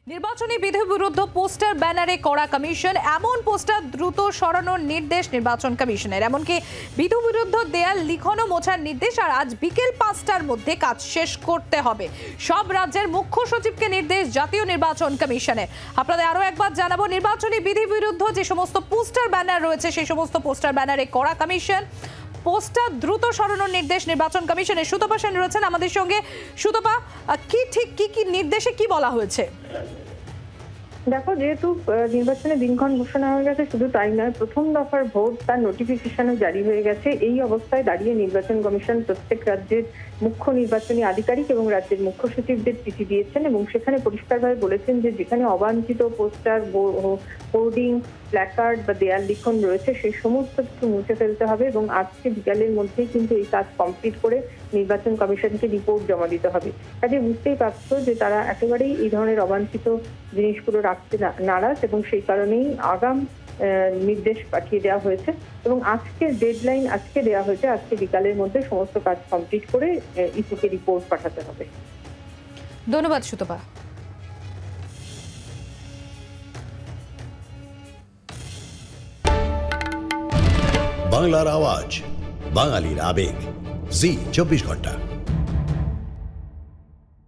নির্বাচনী বিধি বিরুদ্ধ পোস্টার ব্যানারে করা কমিশন, এমন পোস্টার দ্রুত সরানোর নির্দেশ নির্বাচন কমিশনের। এমনকি বিধি বিরুদ্ধ দেয়াল লিখনও মোছার নির্দেশ। আর আজ বিকেল 5টার মধ্যে কাজ শেষ করতে হবে সব রাজ্যের মুখ্য সচিবকে নির্দেশ জাতীয় নির্বাচন কমিশনের। আপনাদের আরো একবার জানাবো, নির্বাচনী বিধি বিরুদ্ধ যে সমস্ত পোস্টার ব্যানার রয়েছে সেই সমস্ত পোস্টার ব্যানারে করা কমিশন, পোস্টার দ্রুত সরানোর নির্দেশ নির্বাচন কমিশনের। সুতপা সেন রয়েছেন আমাদের সঙ্গে। সুতপা, কি নির্দেশে কি বলা হয়েছে? দেখো, যেহেতু নির্বাচনের দিনক্ষণ ঘোষণা হয়ে গেছে, শুধু তাই নয়, প্রথম দফার ভোট তার নোটিফিকেশনও জারি হয়ে গেছে। এই অবস্থায় দাঁড়িয়ে নির্বাচন কমিশন প্রত্যেক রাজ্যের মুখ্য নির্বাচনী আধিকারিক এবং রাজ্যের মুখ্য সচিবদের চিঠি দিয়েছেন এবং সেখানে পরিষ্কারভাবে বলেছেন যে যেখানে অবাঞ্ছিত পোস্টার, হোর্ডিং, প্ল্যাকার্ড বা দেয়াল লিখন রয়েছে সেই সমস্ত কিছু মুছে ফেলতে হবে এবং আজকে বিকালের মধ্যেই কিন্তু এই কাজ কমপ্লিট করে নির্বাচন কমিশনকে রিপোর্ট জমা দিতে হবে। কাজে বুঝতেই পারছো যে তারা একেবারেই এই ধরনের অবাঞ্ছিত জিনিসগুলো রাখতে নারাজ এবং সেই কারণেই আগাম নির্দেশ পাঠিয়ে দেওয়া হয়েছে এবং আজকে ডেডলাইন আজকে দেওয়া হয়েছে। আজকে বিকালের মধ্যে সমস্ত কাজ কমপ্লিট করে ইসিকে রিপোর্ট পাঠাতে হবে। ধন্যবাদ সুতপা। বাংলার আওয়াজ, বাঙালির আবেগ, জি 24 ঘন্টা।